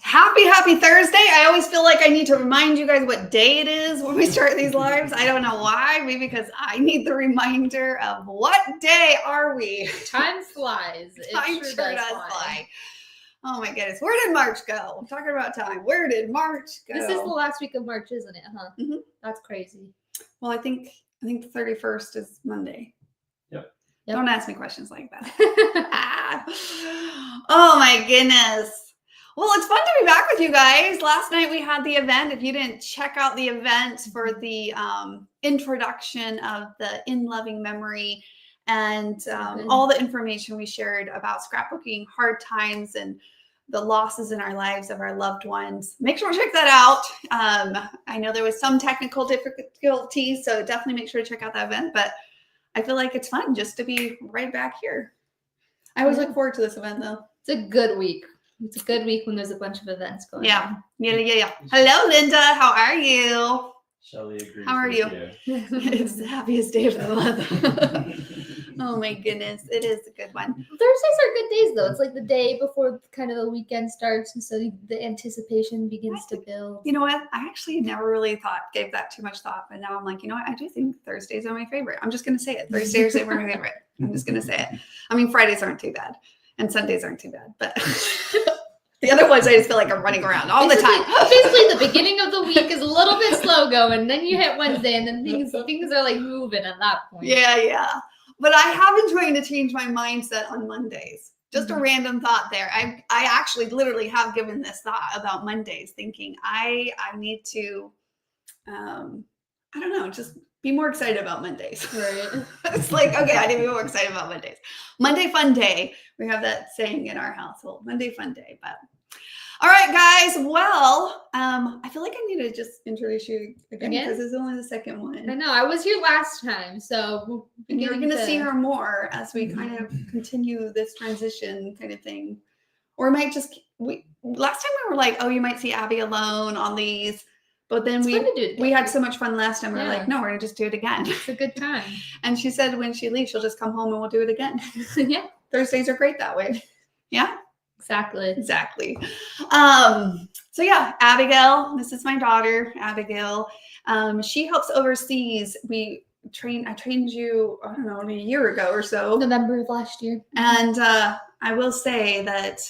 Happy Thursday. I always feel like I need to remind you guys what day it is when we start these lives. I don't know why. Maybe because I need the reminder of what day are we. Time flies. Time sure does fly. Oh my goodness. Where did March go? I'm talking about time. Where did March go? This is the last week of March, isn't it? Huh? Mm-hmm. That's crazy. Well, I think the 31st is Monday. Yep. Don't ask me questions like that. Oh my goodness. Well, it's fun to be back with you guys. Last night we had the event. If you didn't check out the event for the introduction of the In Loving Memory and all the information we shared about scrapbooking, hard times, and the losses in our lives of our loved ones, make sure to check that out. I know there was some technical difficulties, so definitely make sure to check out that event. But I feel like it's fun just to be right back here. I always look forward to this event, though. It's a good week. It's a good week when there's a bunch of events going on. Yeah. Hello, Linda. How are you? Shelly agrees. How are you? It's the happiest day of the month. Oh my goodness. It is a good one. Thursdays are good days, though. It's like the day before kind of the weekend starts, and so the anticipation begins to build. You know what? I actually never really gave that too much thought, but now I'm like, you know what? I do think Thursdays are my favorite. I'm just going to say it. Thursdays are my favorite. I'm just going to say it. I mean, Fridays aren't too bad, and Sundays aren't too bad, but the other ones I just feel like I'm running around all the time. Basically, the beginning of the week is a little bit slow going, then you hit Wednesday, and then things are like moving at that point. Yeah. But I have been trying to change my mindset on Mondays. Just a random thought there. I actually literally have given this thought about Mondays, thinking I need to, I don't know, just be more excited about Mondays. Right. It's like, okay, I need to be more excited about Mondays. Monday fun day. We have that saying in our household, Monday fun day. But all right, guys. Well, I feel like I need to just introduce you again because this is only the second one. I know. I was here last time, so you're going to see her more as we kind of continue this transition kind of thing. Or we might just last time we were like, oh, you might see Abby alone on these. But then we had so much fun last time. We're like, no, we're going to just do it again. It's a good time. And she said when she leaves, she'll just come home and we'll do it again. Yeah. Thursdays are great that way. Yeah. Exactly. So yeah, Abigail, this is my daughter, Abigail. She helps overseas. I trained you, I don't know, a year ago or so. November of last year. And I will say that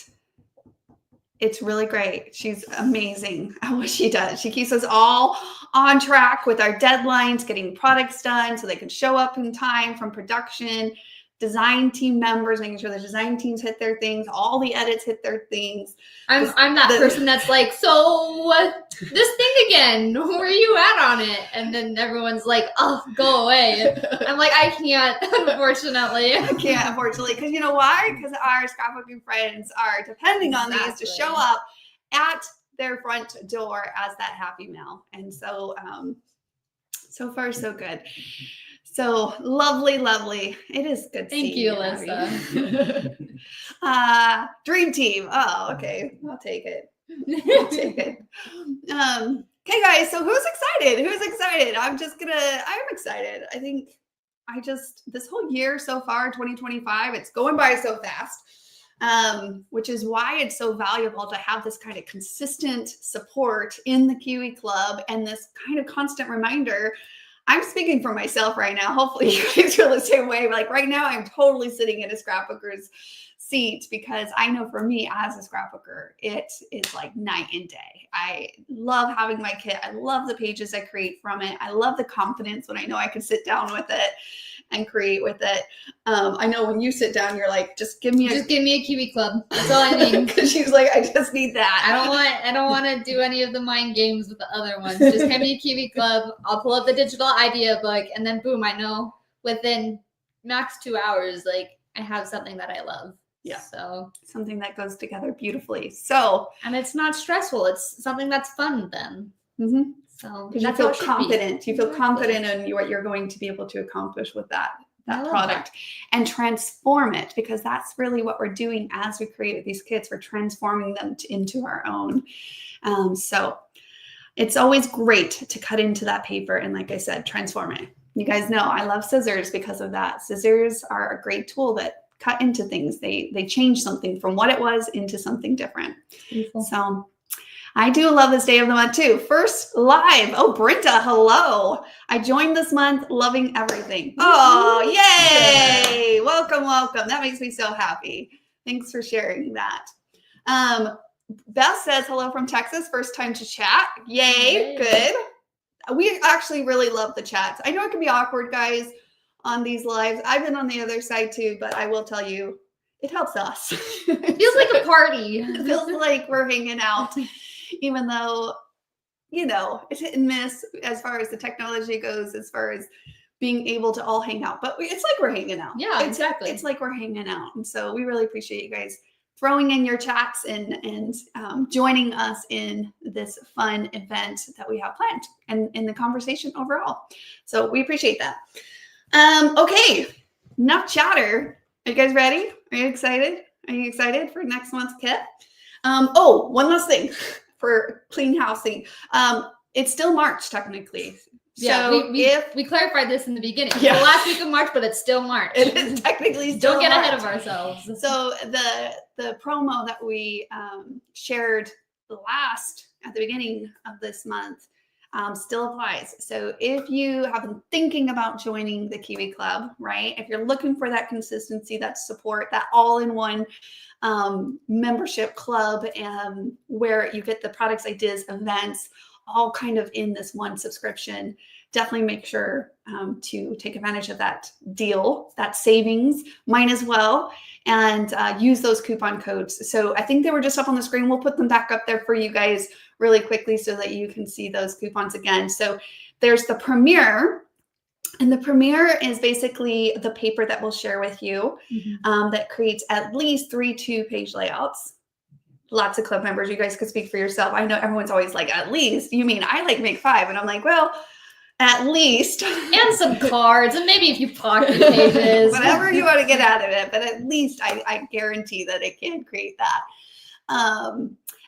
it's really great. She's amazing at what she does. She keeps us all on track with our deadlines, getting products done so they can show up in time from production, design team members, making sure the design teams hit their things, all the edits hit their things. I'm that person that's like, so this thing again, where are you at on it? And then everyone's like, oh, go away. I'm like, I can't, unfortunately. Because you know why? Because our scrapbooking friends are depending on these to show up at their front door as that happy mail. And so, so far, so good. So lovely. It is good. Thank you, Alyssa. Dream team. Oh, okay. I'll take it. Okay, guys. So who's excited? I'm excited. I think this whole year so far, 2025, it's going by so fast. Which is why it's so valuable to have this kind of consistent support in the Kiwi Club and this kind of constant reminder. I'm speaking for myself right now. Hopefully you guys feel the same way. Like right now, I'm totally sitting in a scrapbooker's seat because I know for me as a scrapbooker, it is like night and day. I love having my kit. I love the pages I create from it. I love the confidence when I know I can sit down with it and create with it. I know when you sit down, you're like, just give me a Kiwi Club. That's all I need. Because she's like, I just need that. I don't want to do any of the mind games with the other ones. Just give me a Kiwi Club. I'll pull up the digital idea book, and then boom, I know within max 2 hours, like I have something that I love. Yeah. So something that goes together beautifully. So, and it's not stressful. It's something that's fun then. Mm-hmm. So you feel confident. You feel confident in what you're going to be able to accomplish with that product and transform it, because that's really what we're doing as we create these kits. We're transforming them into our own. So it's always great to cut into that paper and, like I said, transform it. You guys know I love scissors because of that. Scissors are a great tool that cut into things. They change something from what it was into something different. Beautiful. So I do love this day of the month too. First live. Oh, Brinta, hello. I joined this month, loving everything. Oh, yay. Welcome, welcome. That makes me so happy. Thanks for sharing that. Beth says hello from Texas. First time to chat. Yay. Good. We actually really love the chats. I know it can be awkward, guys, on these lives. I've been on the other side too, but I will tell you, it helps us. It feels like a party. It feels like we're hanging out, even though, you know, it's hit and miss as far as the technology goes, as far as being able to all hang out. But it's like we're hanging out. Yeah, exactly. It's like we're hanging out. And so we really appreciate you guys throwing in your chats and joining us in this fun event that we have planned and in the conversation overall. So we appreciate that. Okay, enough chatter. Are you guys ready? Are you excited? Are you excited for next month's kit? Oh, one last thing for clean housing. It's still March technically. Yeah, so we clarified this in the beginning. Yeah. The last week of March, but it's still March. It is technically still Don't get March. ahead of ourselves. So the promo that we shared at the beginning of this month still applies. So if you have been thinking about joining the Kiwi Club, right? If you're looking for that consistency, that support, that all-in-one membership club, where you get the products, ideas, events, all kind of in this one subscription, definitely make sure to take advantage of that deal, that savings, mine as well, and use those coupon codes. So I think they were just up on the screen. We'll put them back up there for you guys really quickly so that you can see those coupons again. So there's the Premiere, and the Premiere is basically the paper that we'll share with you that creates at least 3 2-page layouts. Lots of club members, you guys could speak for yourself. I know everyone's always like, at least, you mean I like make 5? And I'm like, well, at least. And some cards, and maybe a few pocket pages. Whatever you want to get out of it, but at least I guarantee that it can create that.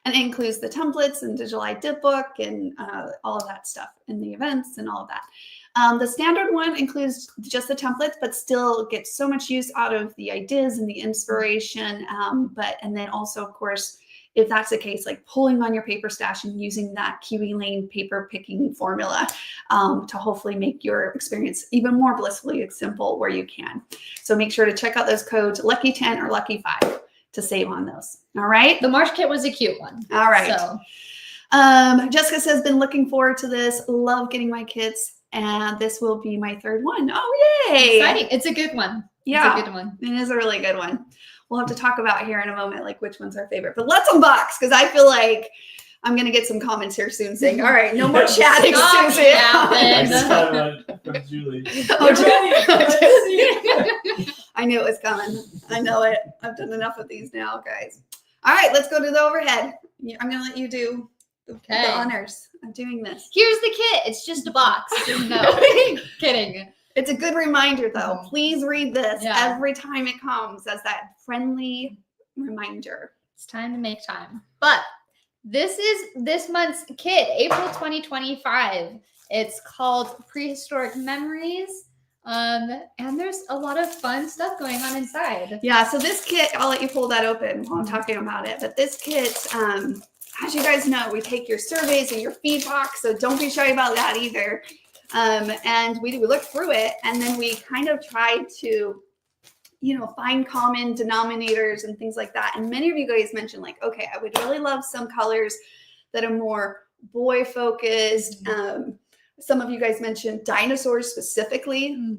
And it includes the templates and digital idea book and all of that stuff, and the events and all of that. The standard one includes just the templates, but still gets so much use out of the ideas and the inspiration. And then also, of course, if that's the case, like pulling on your paper stash and using that Kiwi Lane paper picking formula to hopefully make your experience even more blissfully simple where you can. So make sure to check out those codes, Lucky 10 or Lucky 5, to save on those. All right. The March kit was a cute one. All right. So. Jessica says, been looking forward to this. Love getting my kits. And this will be my 3rd one. Oh, yay. Exciting. It's a good one. Yeah. It's a good one. It is a really good one. We'll have to talk about here in a moment, like which one's our favorite. But let's unbox, because I feel like I'm going to get some comments here soon saying, all right, no more chatting, Susan. I just got one from Julie. I knew it was coming. I know it. I've done enough of these now, guys. All right, let's go to the overhead. I'm going to let you do the honors of doing this. Here's the kit. It's just a box. No, kidding. It's a good reminder, though. Please read this every time it comes as that friendly reminder. It's time to make time. But this is this month's kit, April 2025. It's called Prehistoric Memories. And there's a lot of fun stuff going on inside. Yeah, so this kit, I'll let you pull that open while I'm talking about it. But this kit, as you guys know, we take your surveys and your feedback, so don't be shy about that either. And we look through it, and then we kind of try to, find common denominators and things like that. And many of you guys mentioned, like, okay, I would really love some colors that are more boy focused. Some of you guys mentioned dinosaurs specifically.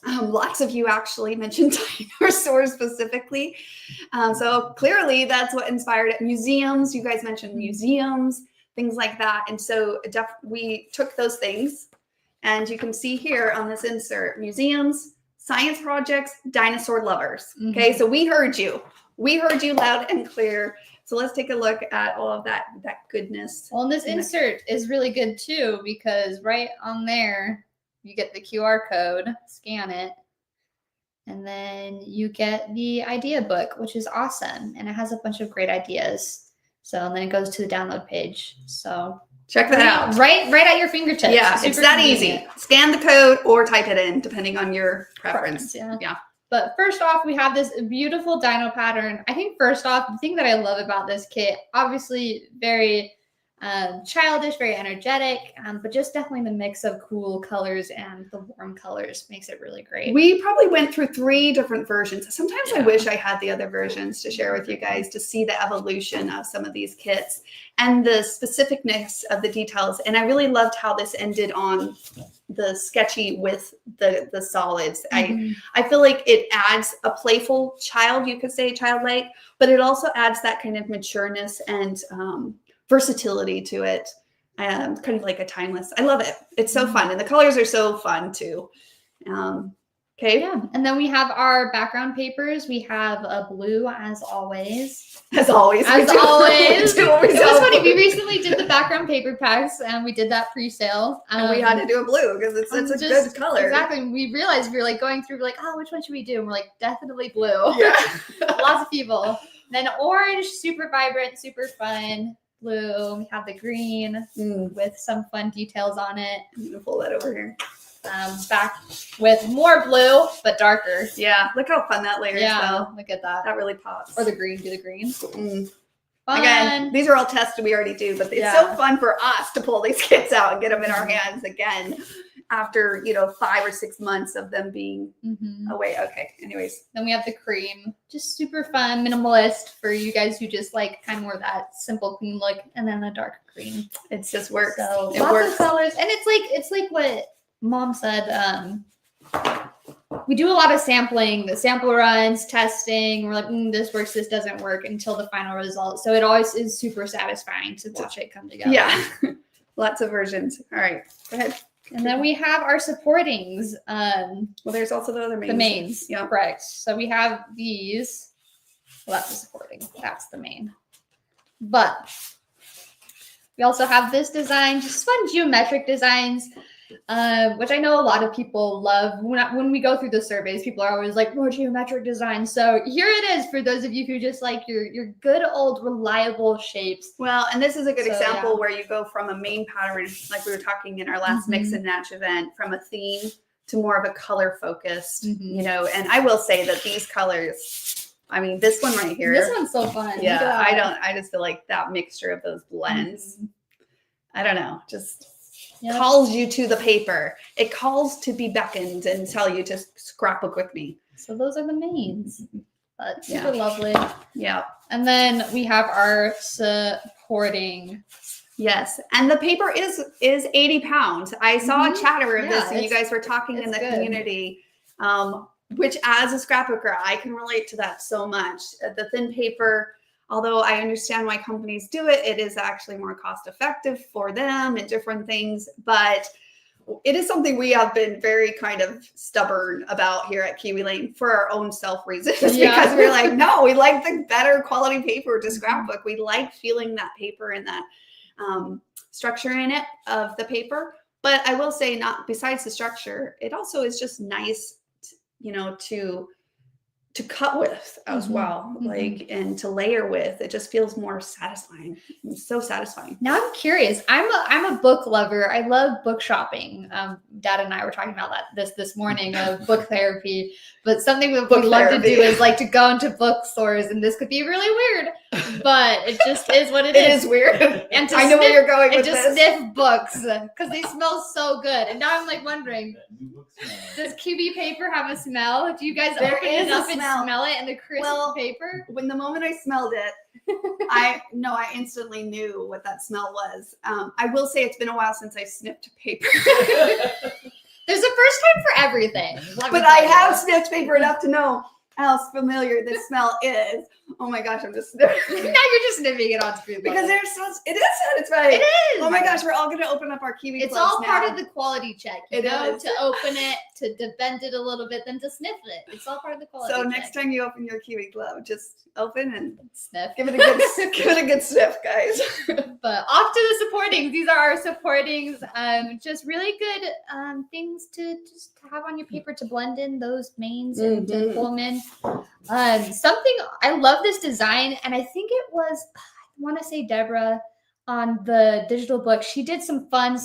Lots of you actually mentioned dinosaurs specifically. So clearly that's what inspired it. Museums, you guys mentioned museums, things like that. And so we took those things, and you can see here on this insert, museums, science projects, dinosaur lovers. Okay, so we heard you. We heard you loud and clear. So let's take a look at all of that goodness. Well, and this insert is really good too, because right on there, you get the QR code, scan it, and then you get the idea book, which is awesome. And it has a bunch of great ideas. So, and then it goes to the download page. So check that out. Right at your fingertips. Yeah, it's that easy. Scan the code or type it in, depending on your preference. Yeah. But first off, we have this beautiful dino pattern. I think first off, the thing that I love about this kit, obviously very childish, very energetic, but just definitely the mix of cool colors and the warm colors makes it really great. We probably went through 3 different versions. Sometimes I wish I had the other versions to share with you guys to see the evolution of some of these kits and the specificness of the details. And I really loved how this ended on the sketchy with the solids. I feel like it adds a playful child, you could say childlike, but it also adds that kind of matureness and versatility to it. Kind of like a timeless. I love it. It's so fun. And the colors are so fun too. Okay. Yeah. And then we have our background papers. We have a blue as always. As always. As always. It was funny. Blue. We recently did the background paper packs and we did that pre-sale. And we had to do a blue because it's such a good color. Exactly. We realized we were like going through, like, oh, which one should we do? And we're like, definitely blue. Yeah. Lots of people. Then orange, super vibrant, super fun. Blue. We have the green with some fun details on it. I'm gonna pull that over here. Back with more blue, but darker. Yeah, look how fun that layer is. Yeah, look at that. That really pops. Or the green, do the green. Fun. Again, these are all tests we already do, but it's so fun for us to pull these kits out and get them in our hands again after 5 or 6 months of them being away. Okay, anyways. Then we have the cream, just super fun, minimalist for you guys who just like kind of more that simple clean look, and then the dark green. It just works. So it lots works. of colors, and it's like what Mom said. We do a lot of sampling, the sample runs, testing. We're like, this works, this doesn't work until the final result. So it always is super satisfying to watch it come together. Yeah, lots of versions. All right, go ahead. And then we have our supportings. Well, there's also the other mains. The mains, yeah, correct. So we have these. Well, that's the supporting. That's the main. But we also have this design, just fun geometric designs. Which I know a lot of people love. When we go through the surveys, people are always like, more geometric design. So here it is for those of you who just like your good old reliable shapes. Well, and this is a good example where you go from a main pattern, like we were talking in our last mix and match event, from a theme to more of a color focused, and I will say that these colors, I mean, this one right here. This one's so fun. Yeah, I just feel like that mixture of those blends, I don't know, just calls you to the paper. It calls to be beckoned and tell you to scrapbook with me. So those are the mains. But super lovely. Yeah. And then we have our supporting. Yes. And the paper is 80 pounds. I saw a chatter of this and you guys were talking in the community, which as a scrapbooker, I can relate to that so much. The thin paper, although I understand why companies do it, it is actually more cost effective for them and different things. But it is something we have been very kind of stubborn about here at Kiwi Lane for our own self reasons, because we're like, no, we like the better quality paper to scrapbook. We like feeling that paper and that structure in it of the paper. But I will say, not besides the structure, it also is just nice, to cut with as well, like, and to layer with. It just feels more satisfying. It's so satisfying. Now I'm curious. I'm a book lover. I love book shopping. Dad and I were talking about that this morning of book therapy. But something that we love to do is like to go into bookstores, and this could be really weird, but it just is what it is. It is weird. And I know where you're going with this. And to sniff books because they smell so good. And now I'm like wondering, does Kiwi paper have a smell? Do you guys open it up and smell it in the crisp paper? When the moment I smelled it, I instantly knew what that smell was. I will say it's been a while since I sniffed paper. There's a first time for everything. But I have sniffed paper enough to know how familiar this smell is. Oh my gosh, I'm just sniffing. Now you're just sniffing it on food. Because it is satisfying. It is. Oh my gosh, we're all going to open up our Kiwi It's clubs all part of the quality check. It is. To open it, to bend it a little bit, then to sniff it. It's all part of the quality check. So next time you open your Kiwi glove, just open and sniff. Give it a good sniff, guys. But off to the supportings. These are our supportings. Just really good things to just have on your paper to blend in those mains and to pull them in. Something I love this design, and I think it was, I want to say Deborah on the digital book. She did some fun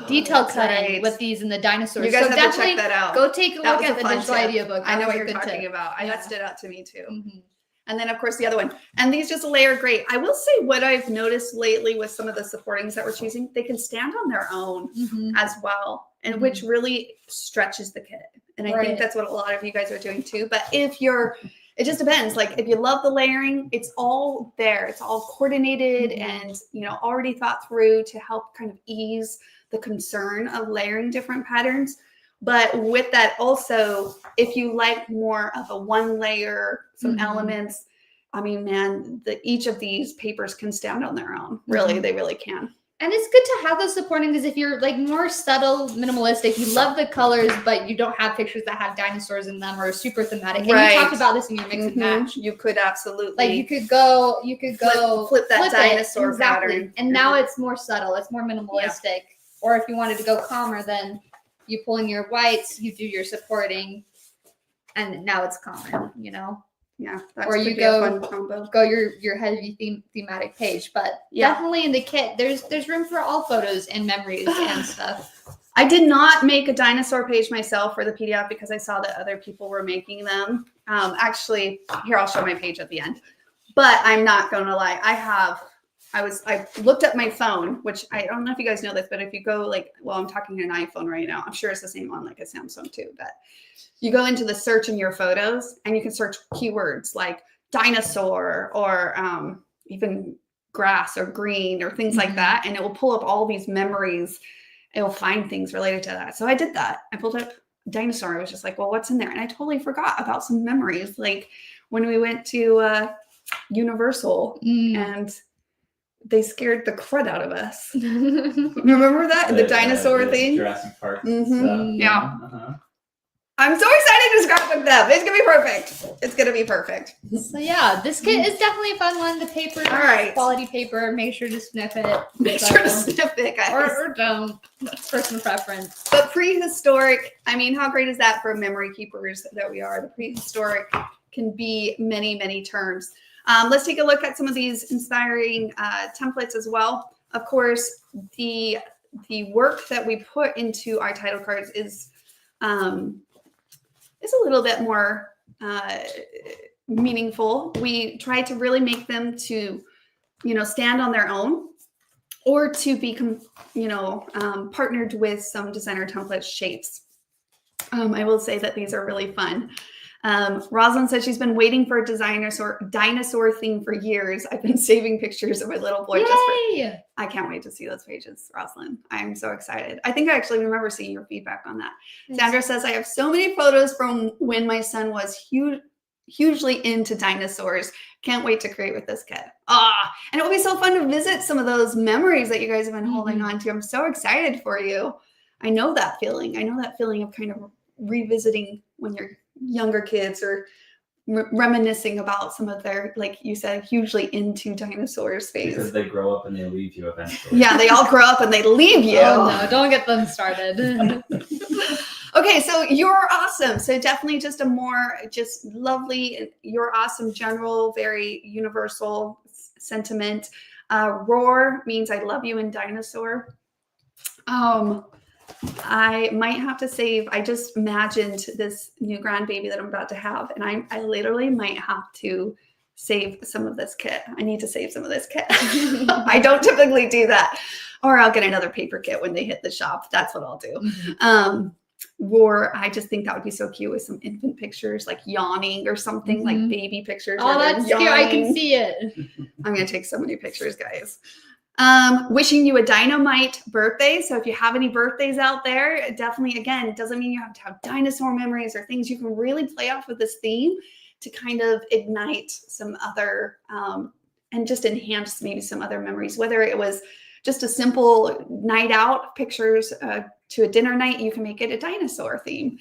detail that's cutting right. with these and the dinosaurs. You guys so have to definitely check that out. go take a That look was at a the fun digital tip. idea book. I know That what was a you're good talking tip. about. Yeah. That stood out to me too. Mhm. And then, of course, the other one. And these just layer great. I will say what I've noticed lately with some of the supportings that we're choosing, they can stand on their own Mhm. as well, and Mhm. which really stretches the kit. And I Right. think that's what a lot of you guys are doing too. But if you're, it just depends. Like if you love the layering, it's all there. It's all coordinated Mhm. and, you know, already thought through to help kind of ease the concern of layering different patterns. But with that also, if you like more of a one layer, some Mhm. elements, I mean, man, each of these papers can stand on their own. Really, Mhm. they really can. And it's good to have those supporting because if you're like more subtle, minimalistic, you love the colors, but you don't have pictures that have dinosaurs in them or are super thematic. And you Right. talked about this in your mix and match. You could absolutely Like you could go flip that it, dinosaur exactly. pattern. And now it's more subtle, it's more minimalistic. Or if you wanted to go calmer, then you pull in your whites, you do your supporting, and now it's calmer, you know. Yeah, that Or could you be go- a fun combo. Go your heavy thematic page. But Yeah. definitely in the kit, there's room for all photos and memories and stuff. I did not make a dinosaur page myself for the PDF because I saw that other people were making them. Actually, here I'll show my page at the end. But I'm not gonna lie, I looked at my phone, which I don't know if you guys know this, but if you go I'm talking to an iPhone right now. I'm sure it's the same on like a Samsung too, but you go into the search in your photos and you can search keywords like dinosaur or even grass or green or things like Mhm. that. And it will pull up all these memories. It will find things related to that. So I did that. I pulled up dinosaur. I was just like, well, what's in there? And I totally forgot about some memories. Like when we went to Universal and they scared the crud out of us. Remember that? The dinosaur thing? Jurassic Park Mhm. stuff. Yeah. Uh-huh. I'm so excited to scrapbook them. It's going to be perfect. It's going to be perfect. So yeah, this kit is definitely a fun one. The paper, All right. quality paper. Make sure to sniff it. Make sure to sniff it, guys. or don't. That's personal preference. But prehistoric, I mean, how great is that for memory keepers that we are? The prehistoric can be many, many terms. Let's take a look at some of these inspiring templates as well. Of course, the work that we put into our title cards is a little bit more meaningful. We try to really make them to, stand on their own or to be, partnered with some designer template shapes. I will say that these are really fun. Rosalind said she's been waiting for a dinosaur theme for years. I've been saving pictures of my little boy Yay! I can't wait to see those pages, Rosalind. I'm so excited. I think I actually remember seeing your feedback on that. Sandra says, I have so many photos from when my son was hugely into dinosaurs. Can't wait to create with this kit. And it will be so fun to visit some of those memories that you guys have been holding on to. I'm so excited for you. I know that feeling. I know that feeling of kind of revisiting when you're younger kids or reminiscing about some of their, like you said, hugely into dinosaurs phase. Because they grow up and they leave you eventually. Yeah, they all grow up and they leave you. Oh no, don't get them started. Okay, so you're awesome. So definitely just a more just lovely, you're awesome general, very universal sentiment. Roar means I love you in dinosaur. I might have to save. I just imagined this new grandbaby that I'm about to have, and I literally might have to save some of this kit. I need to save some of this kit. I don't typically do that, or I'll get another paper kit when they hit the shop. That's what I'll do. Mm-hmm. Or I just think that would be so cute with some infant pictures, like yawning or something, like baby pictures. Oh, that's cute. I can see it. I'm gonna take so many pictures, guys. Wishing you a dynamite birthday. So if you have any birthdays out there, definitely, again, it doesn't mean you have to have dinosaur memories or things. You can really play off with this theme to kind of ignite some other and just enhance maybe some other memories, whether it was just a simple night out pictures to a dinner night, you can make it a dinosaur theme.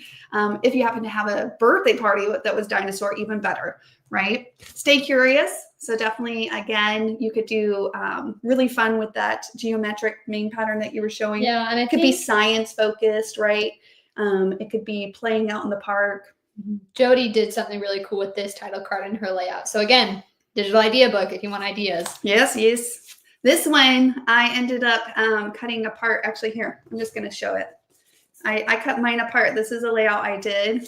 If you happen to have a birthday party that was dinosaur, even better, right? Stay curious. So definitely, again, you could do really fun with that geometric main pattern that you were showing. Yeah, and it could be science focused, right? It could be playing out in the park. Jody did something really cool with this title card in her layout. So again, digital idea book if you want ideas. Yes, yes. This one I ended up cutting apart. Actually, here, I'm just going to show it. I cut mine apart. This is a layout I did.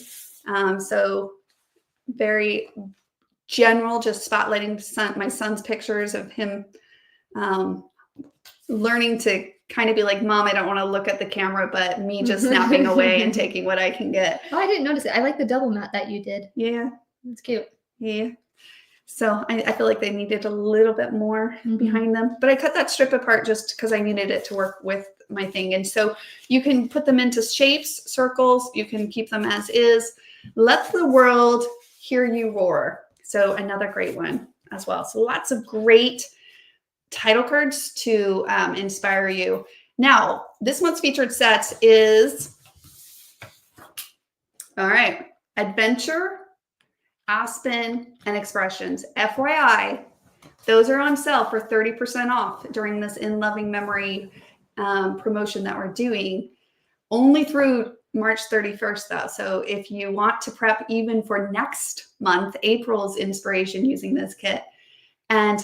So very general, just spotlighting my son's pictures of him learning to kind of be like, Mom, I don't want to look at the camera, but me just snapping away and taking what I can get. Oh, I didn't notice it. I like the double mat that you did. Yeah. It's cute. Yeah. So I feel like they needed a little bit more behind them, but I cut that strip apart just because I needed it to work with my thing. And so you can put them into shapes, circles, you can keep them as is. Let the world hear you roar. So another great one as well. So lots of great title cards to inspire you. Now, this month's featured sets is, all right, Adventure, Aspen, and Expressions. FYI, those are on sale for 30% off during this In Loving Memory promotion that we're doing, only through March 31st though. So if you want to prep even for next month, April's inspiration using this kit, and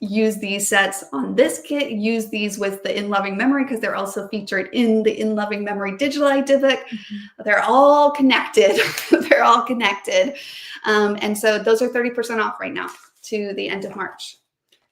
use these sets on this kit, use these with the In Loving Memory because they're also featured in the In Loving Memory digital idea book. They're all connected. They're all connected. And so those are 30% off right now to the end of March.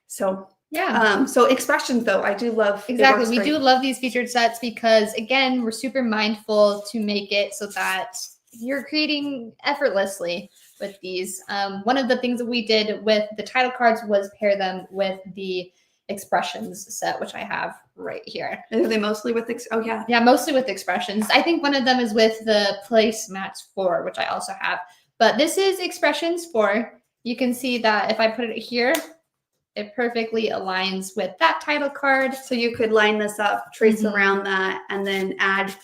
So yeah. So Expressions though, I do love. Exactly. We do love these featured sets because again, we're super mindful to make it so that you're creating effortlessly with these. One of the things that we did with the title cards was pair them with the Expressions set, which I have right here. Are they mostly with, yeah, mostly with Expressions. I think one of them is with the placemats 4, which I also have. But this is Expressions 4. You can see that if I put it here, it perfectly aligns with that title card. So you could line this up, trace around that, and then add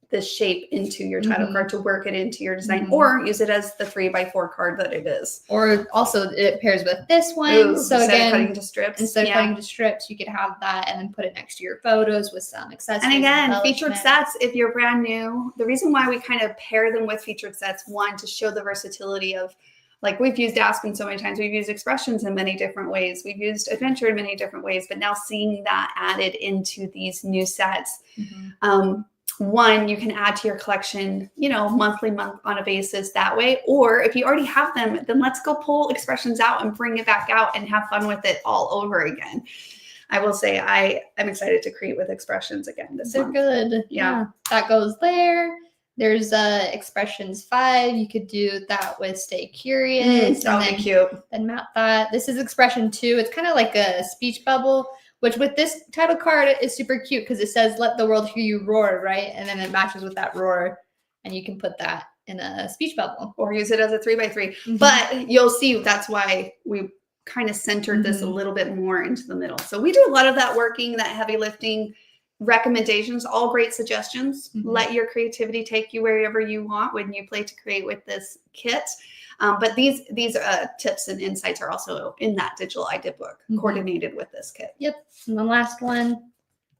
this shape into your title card to work it into your design, or use it as the 3x4 card that it is. Or also it pairs with this one. Ooh, so instead again, of cutting to strips, instead of cutting to strips, you could have that and then put it next to your photos with some accessories. And again, featured sets, if you're brand new, the reason why we kind of pair them with featured sets, one, to show the versatility of, like, we've used Aspen so many times, we've used Expressions in many different ways, we've used Adventure in many different ways, but now seeing that added into these new sets, one, you can add to your collection, month on a basis that way. Or if you already have them, then let's go pull Expressions out and bring it back out and have fun with it all over again. I will say I'm excited to create with Expressions again this month. They're good. Yeah. That goes there. There's Expressions 5. You could do that with Stay Curious. That would be cute. Then map that. This is Expression 2. It's kind of like a speech bubble, which with this title card is super cute because it says, let the world hear you roar, right? And then it matches with that roar. And you can put that in a speech bubble. Or use it as a 3x3. But you'll see that's why we kind of centered this a little bit more into the middle. So we do a lot of that working, that heavy lifting, recommendations, all great suggestions. Let your creativity take you wherever you want when you play to create with this kit. But these tips and insights are also in that digital idea book, coordinated with this kit. Yep. And the last one,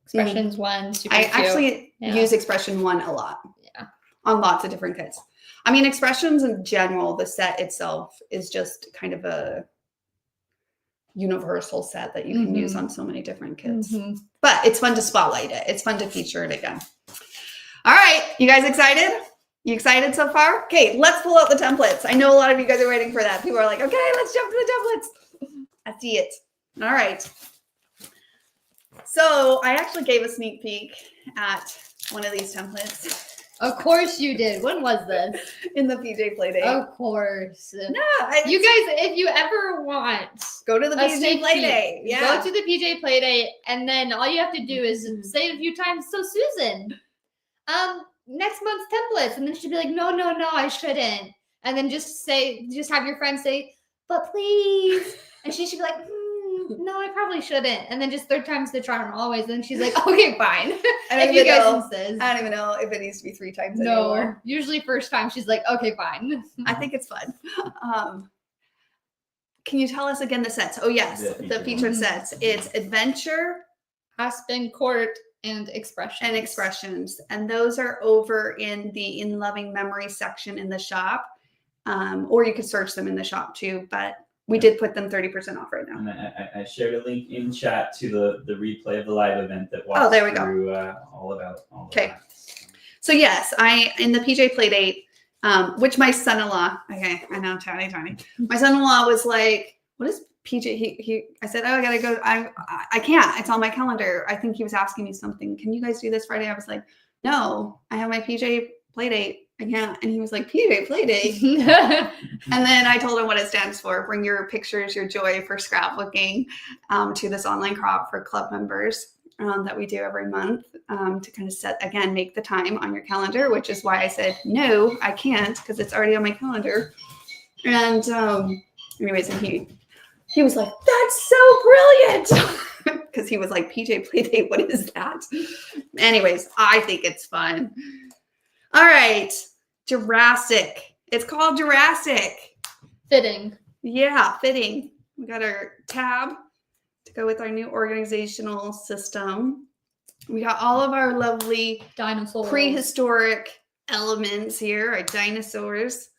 Expressions 1. Super I cute. actually use Expression 1 a lot. Yeah. On lots of different kits. I mean, Expressions in general, the set itself is just kind of a universal set that you can use on so many different kits. But it's fun to spotlight it. It's fun to feature it again. All right. You guys excited? You excited so far? Okay, let's pull out the templates. I know a lot of you guys are waiting for that. People are like, okay, let's jump to the templates. I see it. All right. So I actually gave a sneak peek at one of these templates. Of course you did. When was this? In the PJ Playdate. Of course. No, you guys, if you ever want, go to the PJ Playdate. Yeah. Go to the PJ Playdate, and then all you have to do is say it a few times. So Susan, next month's templates, and then she'd be like, no, I shouldn't. And then just have your friend say, but please, and she should be like, no, I probably shouldn't. And then just third time's the charm always. And then she's like, okay, fine. If you guys insist. I don't even know if it needs to be 3 times anymore. No, usually first time she's like, okay, fine. I think it's fun. Can you tell us again the sets? Oh yes, the featured sets. It's Adventure, Aspen, Court, and Expressions. And those are over in the In Loving Memory section in the shop. Or you could search them in the shop too. But we did put them 30% off right now. And I shared a link in chat to the replay of the live event that walks there we go. through all about all of Okay. that. So yes, in the PJ Playdate, which my son-in-law, okay, I know, Tony, my son-in-law was like, what is PJ? I said, oh, I gotta go. I can't. It's on my calendar. I think he was asking me something. Can you guys do this Friday? I was like, no, I have my PJ Playdate. I can't. And he was like, PJ Playdate. And then I told him what it stands for. Bring your pictures, your joy for scrapbooking to this online crop for club members that we do every month to kind of make the time on your calendar, which is why I said, no, I can't because it's already on my calendar. And anyways, and he was like, that's so brilliant. Because he was like, PJ Playdate, what is that? Anyways, I think it's fun. All right. Jurassic. It's called Jurassic. Fitting. Yeah, fitting. We got our tab to go with our new organizational system. We got all of our lovely Dinosaurs. Prehistoric elements here, our dinosaurs.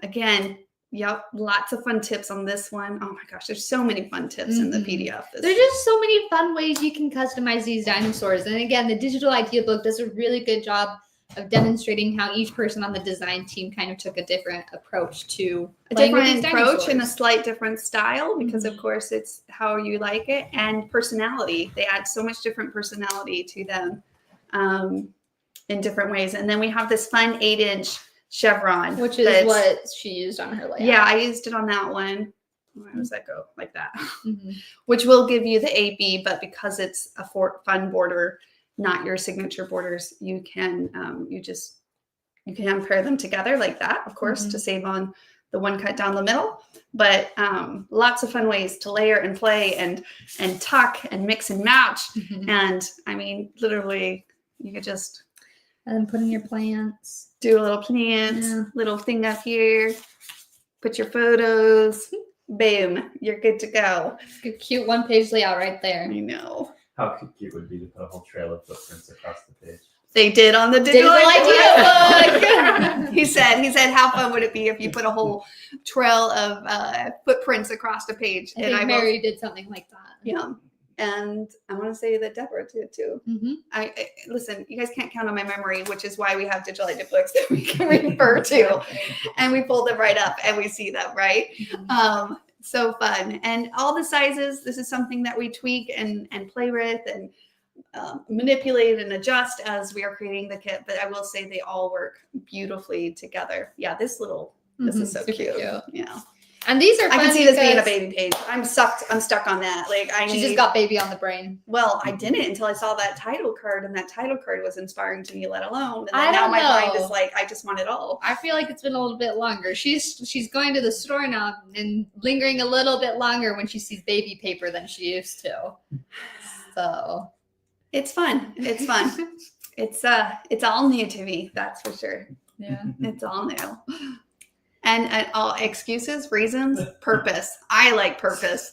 Again, yep, lots of fun tips on this one. Oh my gosh, there's so many fun tips in the PDF. There's just so many fun ways you can customize these dinosaurs. And again, the digital idea book does a really good job of demonstrating how each person on the design team kind of took a different approach to a playing with different these approach dinosaurs. and a slight different style because of course it's how you like it, and personality. They add so much different personality to them in different ways. And then we have this fun 8-inch chevron, which is what she used on her layout. Yeah, I used it on that one. How does that go? Like that. Which will give you the AB, but because it's a fun border, not your signature borders, you can you can pair them together like that, of course, to save on the one cut down the middle. But lots of fun ways to layer and play and tuck and mix and match. And I mean, literally, you could just and put in your plants. Do a little plant, little thing up here. Put your photos. Boom, you're good to go. Good, cute one-page layout right there. I know. How cute would it be to put a whole trail of footprints across the page? They did on the digital idea book. he said, how fun would it be if you put a whole trail of footprints across the page? I think Mary did something like that. Yeah. And I want to say that Deborah did too. I listen, you guys can't count on my memory, which is why we have digital idea books that we can refer to. And we pull them right up and we see them, right? So fun. And all the sizes, this is something that we tweak and play with and manipulate and adjust as we are creating the kit. But I will say they all work beautifully together. Yeah, this is so cute. Yeah. And these are fun. I can see this being a baby page. I'm stuck on that. Like she just got baby on the brain. Well, I didn't until I saw that title card, and that title card was inspiring to me, let alone. And I now don't my know. mind is like, I just want it all. I feel like it's been a little bit longer. She's going to the store now and lingering a little bit longer when she sees baby paper than she used to. So it's fun. It's fun. It's all new to me, that's for sure. Yeah. It's all new. And all excuses, reasons, purpose. I like purpose.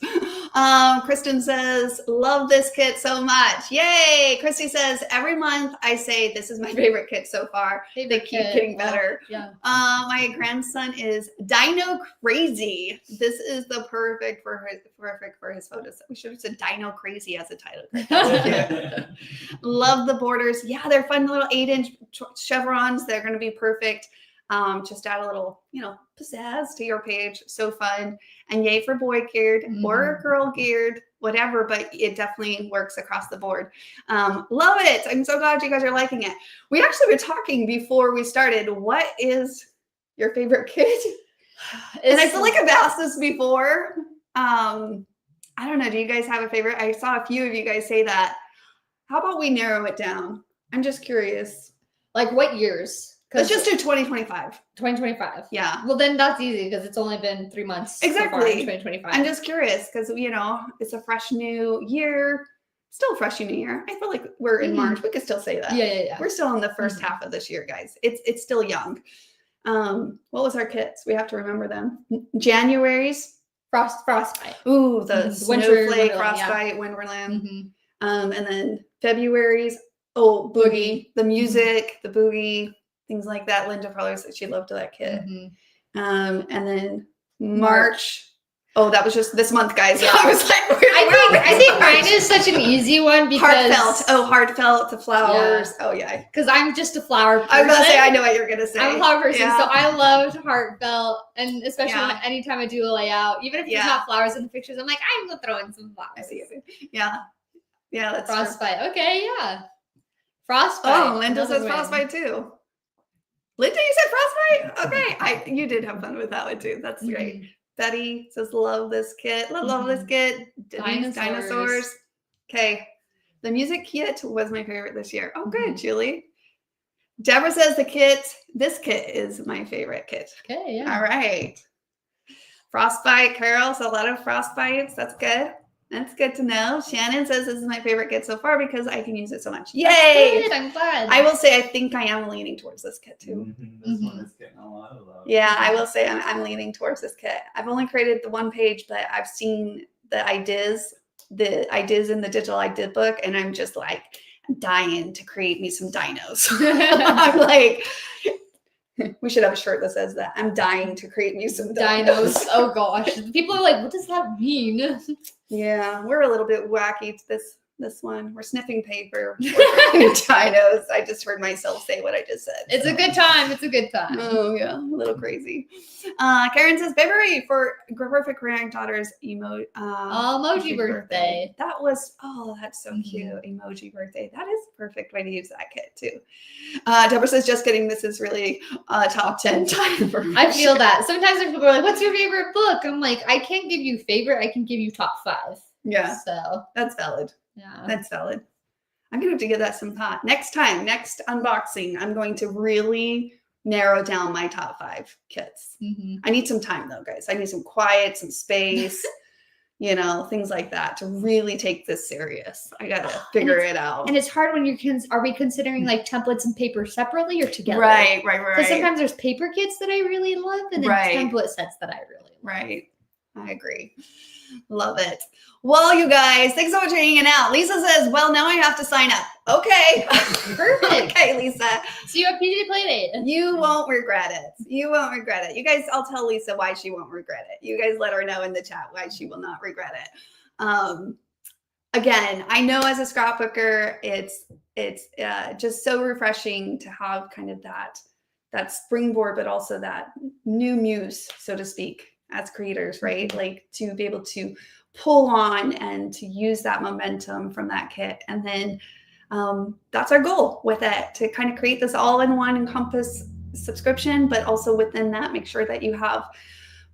Kristen says, love this kit so much. Yay. Christy says, every month I say, this is my favorite kit so far. They keep getting better. Yeah. My grandson is dino crazy. This is the perfect for his photos. We should have said dino crazy as a title. Love the borders. Yeah, they're fun little 8-inch chevrons. They're going to be perfect. Just add a little, pizzazz to your page. So fun. And yay for boy geared or girl geared, whatever, but it definitely works across the board. Love it. I'm so glad you guys are liking it. We actually were talking before we started. What is your favorite kit? And I feel like I've asked this before. I don't know. Do you guys have a favorite? I saw a few of you guys say that. How about we narrow it down? I'm just curious. Like what years? Let's just do 2025. 2025. Yeah. Well, then that's easy because it's only been 3 months. Exactly. So far in 2025. I'm just curious because, it's a fresh new year. Still a fresh new year. I feel like we're in March. We could still say that. Yeah. We're still in the first half of this year, guys. It's still young. What was our kits? We have to remember them. January's. Frostbite. Ooh, the snowflake, frostbite, yeah. Wonderland. And then February's. Oh, Boogie. The music, the Boogie. Things like that. Linda probably said she loved that kit. And then March. Oh, that was just this month, guys. Yeah. I was like, I think mine is such an easy one because heartfelt. Oh, heartfelt to flowers. Yeah. Oh yeah. because I'm just a flower person. I was gonna say I know what you're gonna say. I'm a flower person, Yeah. so I loved heartfelt, and especially Yeah. anytime I do a layout, even if Yeah. there's not flowers in the pictures, I'm like, I'm gonna throw in some flowers. I see it. Yeah. Yeah, that's true. Frostbite. Okay, yeah. Frostbite. Oh, Linda another says win. frostbite too. Linda, you said frostbite? Okay. You did have fun with that one too. That's great. Mhm. Betty says, love this kit. Love this kit. Denise, dinosaurs. Okay. The music kit was my favorite this year. Oh, good, Julie. Deborah says this kit is my favorite kit. Okay, yeah. All right. Frostbite, Carol. So a lot of frostbites. That's good. That's good to know. Shannon says this is my favorite kit so far because I can use it so much. Yay! Good, I'm glad. I will say I think I am leaning towards this kit too. This one is getting a lot of love. Yeah, I will say I'm leaning towards this kit. I've only created the one page, but I've seen the ideas in the digital idea book, and I'm just like, I'm dying to create me some dinos. I'm like, we should have a shirt that says that. I'm dying to create me some Dinos. Oh gosh. People are like, what does that mean? Yeah, we're a little bit wacky to this one. We're sniffing paper. We're creating dinos. I just heard myself say what I just said. It's a good time. It's a good time. Oh yeah, a little crazy. Karen says February for perfect granddaughter's Emoji birthday. That was that's so cute. Emoji birthday. That is a perfect way to use that kit too. Deborah says just kidding. This is really top 10 time for. I feel that sometimes when people are like, "What's your favorite book?" I'm like, I can't give you favorite. I can give you top 5. Yeah, So that's valid. yeah, That's valid. I'm gonna have to give that some thought. Next unboxing, I'm going to really narrow down my top 5 kits. I need some time though, guys. I need some quiet, some space, things like that to really take this serious. I gotta figure it out. and it's hard when are we considering like templates and paper separately or together? Right. Because sometimes there's paper kits that I really love, and then template sets that I really love. Right. I agree. Love it. Well, you guys, thanks so much for hanging out. Lisa says, well, now I have to sign up. Okay. Perfect. Okay, Lisa. See you at PJ Playdate. You won't regret it. You won't regret it. You guys, I'll tell Lisa why she won't regret it. You guys let her know in the chat why she will not regret it. Again, I know as a scrapbooker, it's just so refreshing to have kind of that springboard, but also that new muse, so to speak, as creators, right? Like to be able to pull on and to use that momentum from that kit. And then that's our goal with it, to kind of create this all-in-one encompass subscription, but also within that, make sure that you have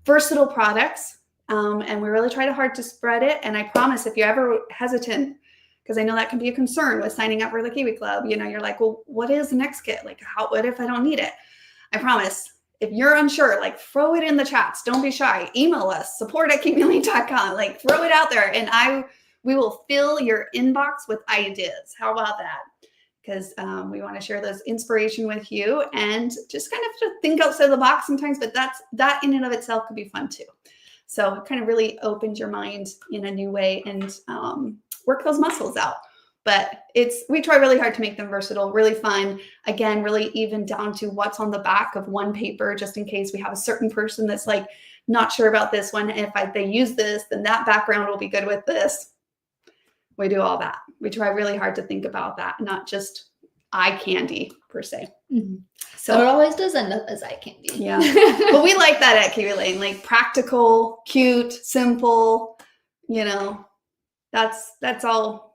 versatile products. And we really try hard to spread it. And I promise, if you're ever hesitant, because I know that can be a concern with signing up for the Kiwi Club, you're like, well, what is the next kit? Like, what if I don't need it? I promise, if you're unsure, like throw it in the chats. Don't be shy. Email us, support@kiwiling.com. Like throw it out there, and we will fill your inbox with ideas. How about that? Because we want to share those inspiration with you and just kind of just think outside the box sometimes. But that in and of itself could be fun too. So it kind of really opens your mind in a new way and work those muscles out. But we try really hard to make them versatile, really fun. Again, really even down to what's on the back of one paper, just in case we have a certain person that's like not sure about this one. And if they use this, then that background will be good with this. We do all that. We try really hard to think about that, not just eye candy per se. So it always does end up as eye candy. Yeah, but we like that at Kiwi Lane, like practical, cute, simple. That's all.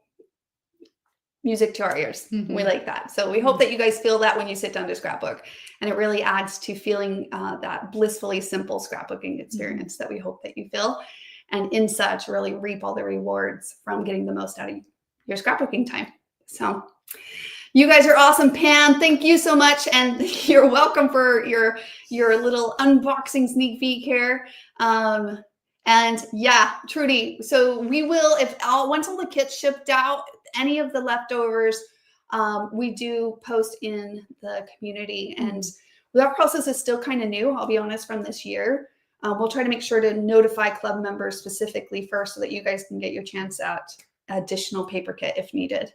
Music to our ears. We like that. So we hope that you guys feel that when you sit down to scrapbook, and it really adds to feeling that blissfully simple scrapbooking experience that we hope that you feel, and in such really reap all the rewards from getting the most out of your scrapbooking time. So you guys are awesome. Pam, thank you so much. And you're welcome for your little unboxing sneak peek here. And yeah, Trudy, so we will, once all the kits shipped out, any of the leftovers, we do post in the community. And that process is still kind of new, I'll be honest, from this year. We'll try to make sure to notify club members specifically first so that you guys can get your chance at additional paper kit if needed.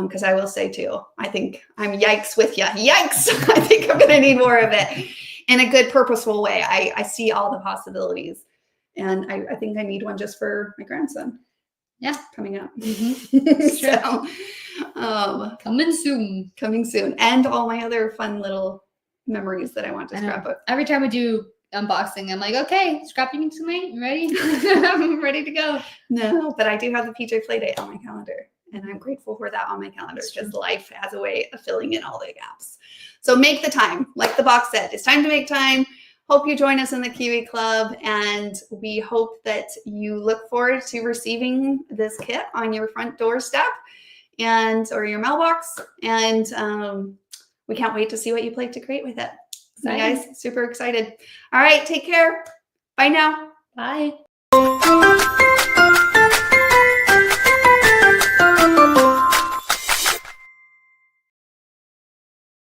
Because I will say too, I think I'm yikes with you. Yikes! I think I'm going to need more of it. in a good, purposeful way. I see all the possibilities. And I think I need one just for my grandson. Yeah. Coming up. Sure. So, Coming soon. coming soon. And all my other fun little memories that I want to scrapbook. Every time we do unboxing, I'm like, okay, scrapping tonight, you ready? I'm ready to go. No, but I do have the PJ Playdate on my calendar. And I'm grateful for that on my calendar because life has a way of filling in all the gaps. So make the time. Like the box said, it's time to make time. Hope you join us in the Kiwi Club, and we hope that you look forward to receiving this kit on your front doorstep or your mailbox. And we can't wait to see what you plan to create with it. So guys, super excited. All right, take care. Bye now. Bye.